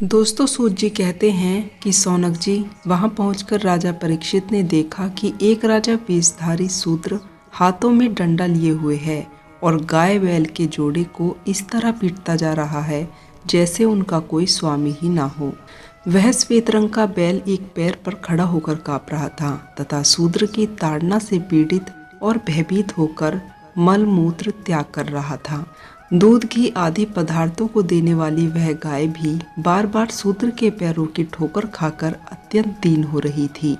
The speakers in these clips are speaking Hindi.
दोस्तों, सूत जी कहते हैं कि सौनक जी वहां पहुंचकर राजा परीक्षित ने देखा कि एक राजा वेशधारी शूद्र हाथों में डंडा लिए हुए है और गाय बैल के जोड़े को इस तरह पीटता जा रहा है जैसे उनका कोई स्वामी ही ना हो। वह श्वेत रंग का बैल एक पैर पर खड़ा होकर कांप रहा था तथा शूद्र की ताड़ना से पीड़ित और भयभीत होकर मल मूत्र त्याग कर रहा था। दूध घी आदि पदार्थों को देने वाली वह गाय भी बार बार शूद्र के पैरों की ठोकर खाकर अत्यंत दीन हो रही थी।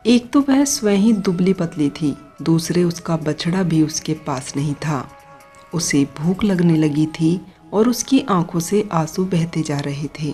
एक तो वह स्वयं ही दुबली पतली थी, दूसरे उसका बछड़ा भी उसके पास नहीं था। उसे भूख लगने लगी थी और उसकी आंखों से आंसू बहते जा रहे थे।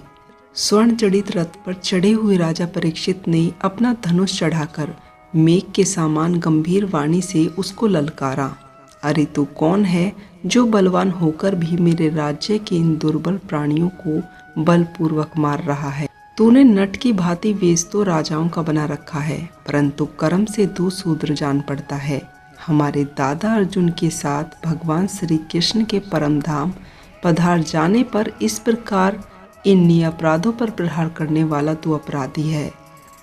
स्वर्ण जड़ित रथ पर चढ़े हुए राजा परीक्षित ने अपना धनुष चढ़ाकर मेघ के समान गंभीर वाणी से उसको ललकारा, अरे तू कौन है जो बलवान होकर भी मेरे राज्य के इन दुर्बल प्राणियों को बलपूर्वक मार रहा है। तूने नट की भांति वेश तो राजाओं का बना रखा है, परंतु कर्म से तू शूद्र जान पड़ता है। हमारे दादा अर्जुन के साथ भगवान श्री कृष्ण के परम धाम पधार जाने पर इस प्रकार इन अपराधों पर प्रहार करने वाला तू अपराधी है,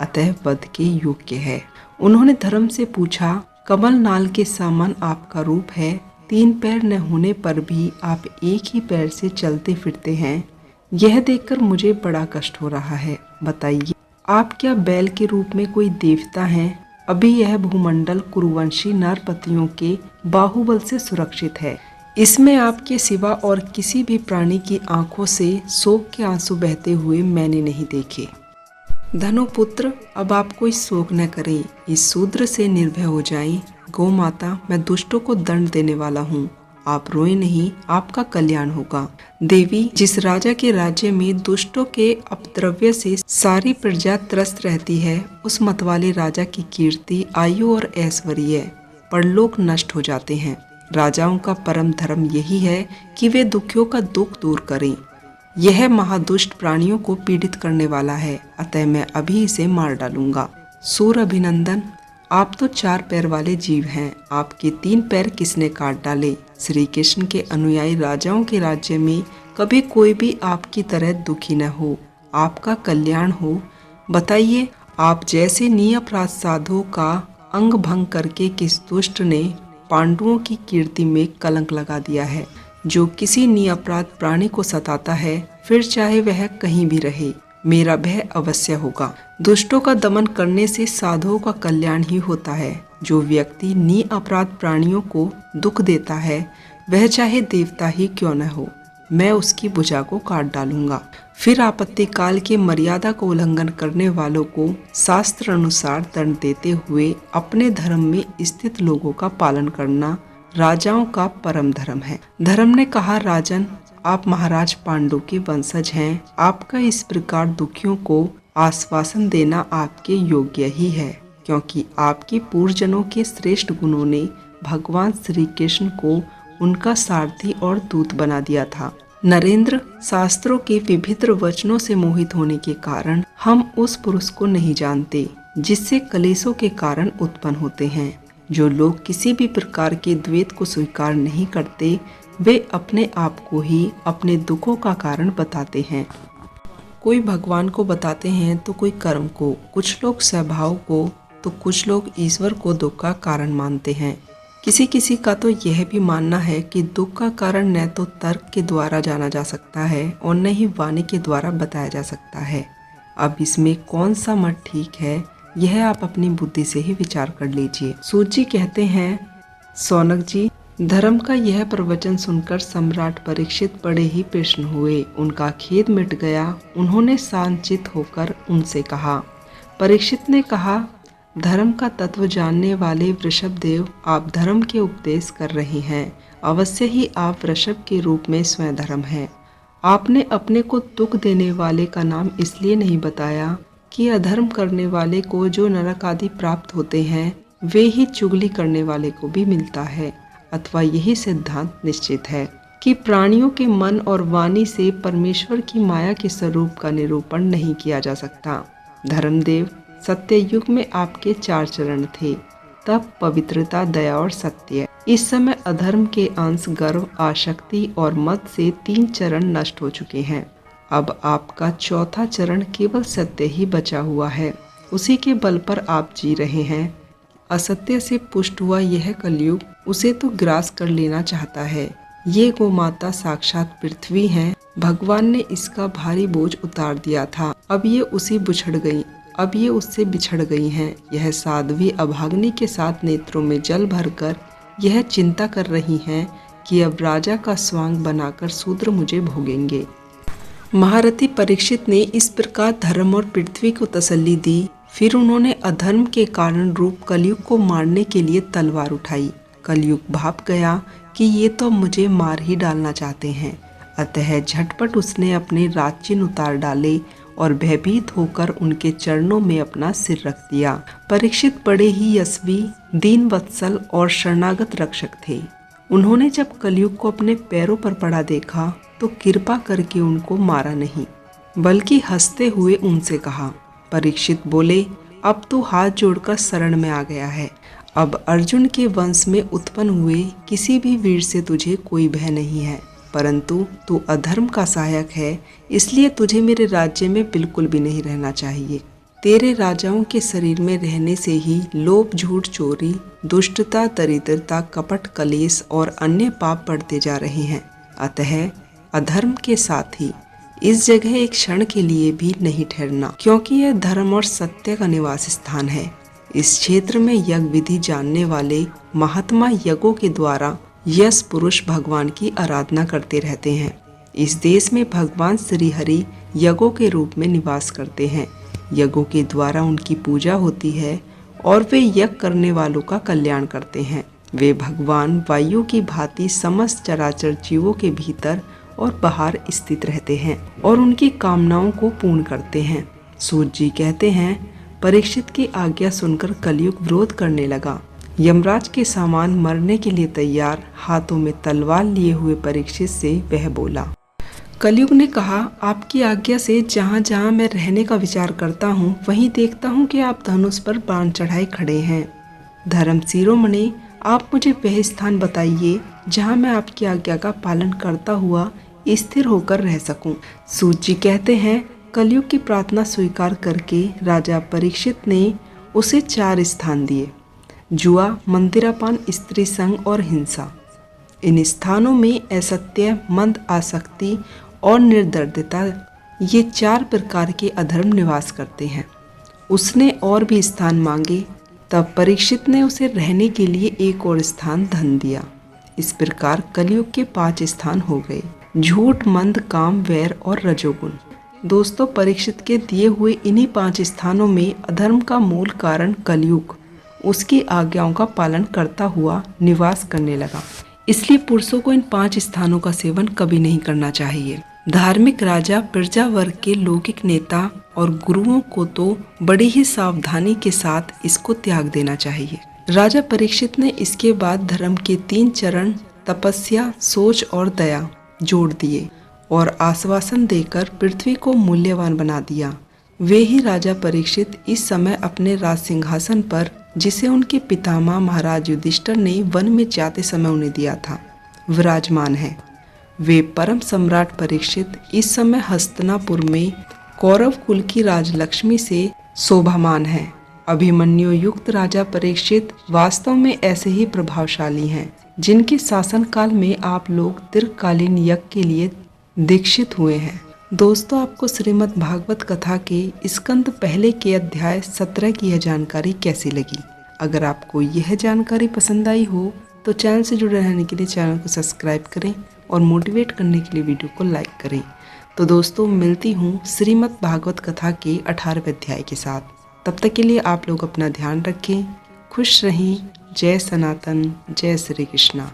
अतः वध के योग्य है। उन्होंने धर्म से पूछा, कमल नाल के समान आपका रूप है, 3 पैर न होने पर भी आप एक ही पैर से चलते फिरते हैं। यह देखकर मुझे बड़ा कष्ट हो रहा है। बताइए, आप क्या बैल के रूप में कोई देवता हैं? अभी यह भूमंडल कुरुवंशी नरपतियों के बाहुबल से सुरक्षित है। इसमें आपके सिवा और किसी भी प्राणी की आंखों से शोक के आंसू बहते हुए मैंने नहीं देखे। धनुपुत्र, अब आप कोई शोक न करें, इस शूद्र से निर्भय हो जाएं। गौ माता, मैं दुष्टों को दंड देने वाला हूँ, आप रोए नहीं, आपका कल्याण होगा। देवी, जिस राजा के राज्य में दुष्टों के अपद्रव्य से सारी प्रजा त्रस्त रहती है, उस मतवाले राजा की कीर्ति, आयु और ऐश्वर्य परलोक नष्ट हो जाते हैं। राजाओं का परम धर्म यही है कि वे दुखियों का दुख दूर करें। यह महादुष्ट प्राणियों को पीड़ित करने वाला है, अतः मैं अभी इसे मार डालूंगा। सूर अभिनंदन, आप तो 4 पैर वाले जीव हैं, आपके 3 पैर किसने काट डाले? श्री कृष्ण के अनुयायी राजाओं के राज्य में कभी कोई भी आपकी तरह दुखी न हो, आपका कल्याण हो। बताइए, आप जैसे निरपराध साधुओं का अंग भंग करके किस दुष्ट ने पांडवों की कीर्ति में कलंक लगा दिया है? जो किसी निरपराध प्राणी को सताता है, फिर चाहे वह कहीं भी रहे, मेरा भय अवश्य होगा। दुष्टों का दमन करने से साधुओं का कल्याण ही होता है। जो व्यक्ति निरपराध प्राणियों को दुख देता है, वह चाहे देवता ही क्यों न हो, मैं उसकी भुजा को काट डालूंगा। फिर आपत्ति काल के मर्यादा को उल्लंघन करने वालों को शास्त्र अनुसार दंड देते हुए अपने धर्म में स्थित लोगों का पालन करना राजाओं का परम धर्म है। धर्म ने कहा, राजन, आप महाराज पांडु के वंशज हैं, आपका इस प्रकार दुखियों को आश्वासन देना आपके योग्य ही है, क्योंकि आपके पूर्वजनों के श्रेष्ठ गुणों ने भगवान श्री कृष्ण को उनका सारथी और दूत बना दिया था। नरेंद्र, शास्त्रों के विभिन्न वचनों से मोहित होने के कारण हम उस पुरुष को नहीं जानते जिससे कलेशों के कारण उत्पन्न होते हैं। जो लोग किसी भी प्रकार के द्वैत को स्वीकार नहीं करते, वे अपने आप को ही अपने दुखों का कारण बताते हैं। कोई भगवान को बताते हैं तो कोई कर्म को, कुछ लोग स्वभाव को तो कुछ लोग ईश्वर को दुख का कारण मानते हैं। किसी किसी का तो यह भी मानना है कि दुख का कारण न तो तर्क के द्वारा जाना जा सकता है और न ही वाणी के द्वारा बताया जा सकता है। अब इसमें कौन सा मत ठीक है, यह आप अपनी बुद्धि से ही विचार कर लीजिए। सूत जी कहते हैं, सौनक जी, धर्म का यह प्रवचन सुनकर सम्राट परीक्षित बड़े ही प्रसन्न हुए। उनका खेद मिट गया। उन्होंने शांतचित्त होकर उनसे कहा। परीक्षित ने कहा, धर्म का तत्व जानने वाले वृषभ देव, आप धर्म के उपदेश कर रहे हैं। अवश्य ही आप वृषभ के रूप में स्वयं धर्म है। आपने अपने को दुख देने वाले का नाम इसलिए नहीं बताया कि अधर्म करने वाले को जो नरक आदि प्राप्त होते हैं, वे ही चुगली करने वाले को भी मिलता है। अथवा यही सिद्धांत निश्चित है कि प्राणियों के मन और वाणी से परमेश्वर की माया के स्वरूप का निरूपण नहीं किया जा सकता। धर्मदेव, सत्य युग में आपके 4 चरण थे, तब पवित्रता, दया और सत्य। इस समय अधर्म के अंश गर्व, आसक्ति और मद से 3 चरण नष्ट हो चुके हैं। अब आपका चौथा चरण केवल सत्य ही बचा हुआ है, उसी के बल पर आप जी रहे हैं। असत्य से पुष्ट हुआ यह कलयुग उसे तो ग्रास कर लेना चाहता है। ये गोमाता साक्षात पृथ्वी है। भगवान ने इसका भारी बोझ उतार दिया था, अब ये उससे बिछड़ गई हैं। यह साध्वी अभाग्नि के साथ नेत्रों में जल भरकर यह चिंता कर रही हैं कि अब राजा का स्वांग बनाकर शूद्र मुझे भोगेंगे। महारथी परीक्षित ने इस प्रकार धर्म और पृथ्वी को तसल्ली दी। फिर उन्होंने अधर्म के कारण रूप कलयुग को मारने के लिए तलवार उठाई। कलयुग भाप गया कि ये तो मुझे मार ही डालना चाहते हैं, अतः झटपट उसने अपने राजचिन्ह उतार डाले और भयभीत होकर उनके चरणों में अपना सिर रख दिया। परीक्षित बड़े ही यशस्वी, दीन वत्सल और शरणागत रक्षक थे। उन्होंने जब कलयुग को अपने पैरों पर पड़ा देखा तो कृपा करके उनको मारा नहीं, बल्कि हंसते हुए उनसे कहा। परीक्षित बोले, अब तो हाथ जोड़कर शरण में आ गया है। अब अर्जुन के वंश में उत्पन्न हुए किसी भी वीर से तुझे कोई भय नहीं है, परंतु तू अधर्म का सहायक है, इसलिए तुझे मेरे राज्य में बिल्कुल भी नहीं रहना चाहिए। तेरे राजाओं के शरीर में रहने से ही लोभ, झूठ, चोरी, दुष्टता, दरिद्रता, कपट, कलेश और अन्य पाप बढ़ते जा रहे हैं। अतः अधर्म के साथ ही इस जगह एक क्षण के लिए भी नहीं ठहरना, क्योंकि यह धर्म और सत्य का निवास स्थान है। इस क्षेत्र में यज्ञ विधि जानने वाले महात्मा यज्ञों के द्वारा यश पुरुष भगवान की आराधना करते रहते हैं। इस देश में भगवान श्री हरि यज्ञों के रूप में निवास करते हैं। यज्ञों के द्वारा उनकी पूजा होती है और वे यज्ञ करने वालों का कल्याण करते हैं। वे भगवान वायु की भांति समस्त चराचर जीवों के भीतर और बाहर स्थित रहते हैं और उनकी कामनाओं को पूर्ण करते हैं। सूत जी कहते हैं, परीक्षित की आज्ञा सुनकर कलयुग विरोध करने लगा। यमराज के समान मरने के लिए तैयार, हाथों में तलवार लिए हुए परीक्षित से वह बोला। कलयुग ने कहा, आपकी आज्ञा से जहाँ जहाँ मैं रहने का विचार करता हूँ, वहीं देखता हूँ कि आप धनुष पर बाण चढ़ाए खड़े हैं। धर्म शिरोमणि, आप मुझे वह स्थान बताइए जहाँ मैं आपकी आज्ञा का पालन करता हुआ स्थिर होकर रह सकूं। सूत जी कहते हैं, कलयुग की प्रार्थना स्वीकार करके राजा परीक्षित ने उसे 4 स्थान दिए: जुआ, मंदिरापान, स्त्री संग और हिंसा। इन स्थानों में असत्य, मंद आसक्ति और निर्दयता, ये 4 प्रकार के अधर्म निवास करते हैं। उसने और भी स्थान मांगे, तब परीक्षित ने उसे रहने के लिए एक और स्थान धन दिया। इस प्रकार कलयुग के 5 स्थान हो गए: झूठ, मंद, काम, वैर और रजोगुण। दोस्तों, परीक्षित के दिए हुए इन्हीं 5 स्थानों में अधर्म का मूल कारण कलयुग उसकी आज्ञाओं का पालन करता हुआ निवास करने लगा। इसलिए पुरुषों को इन 5 स्थानों का सेवन कभी नहीं करना चाहिए। धार्मिक राजा, प्रजा वर्ग के लौकिक नेता और गुरुओं को तो बड़ी ही सावधानी के साथ इसको त्याग देना चाहिए। राजा परीक्षित ने इसके बाद धर्म के 3 चरण तपस्या, सोच और दया जोड़ दिए और आश्वासन देकर पृथ्वी को मूल्यवान बना दिया। वे ही राजा परीक्षित इस समय अपने राज सिंहासन पर, जिसे उनके पितामह महाराज युधिष्ठिर ने वन में जाते समय उन्हें दिया था, विराजमान है। वे परम सम्राट परीक्षित इस समय हस्तिनापुर में कौरव कुल की राजलक्ष्मी से शोभामान है। अभिमन्यु युक्त राजा परीक्षित वास्तव में ऐसे ही प्रभावशाली हैं, जिनके शासन काल में आप लोग दीर्घकालीन यज्ञ के लिए दीक्षित हुए हैं। दोस्तों, आपको श्रीमद् भागवत कथा के स्कंद पहले के अध्याय 17 की यह जानकारी कैसी लगी? अगर आपको यह जानकारी पसंद आई हो तो चैनल से जुड़े रहने के लिए चैनल को सब्सक्राइब करें और मोटिवेट करने के लिए वीडियो को लाइक करें। तो दोस्तों, मिलती हूँ श्रीमद् भागवत कथा के 18वें अध्याय के साथ। तब तक के लिए आप लोग अपना ध्यान रखें, खुश रहें। जय सनातन, जय श्री कृष्णा।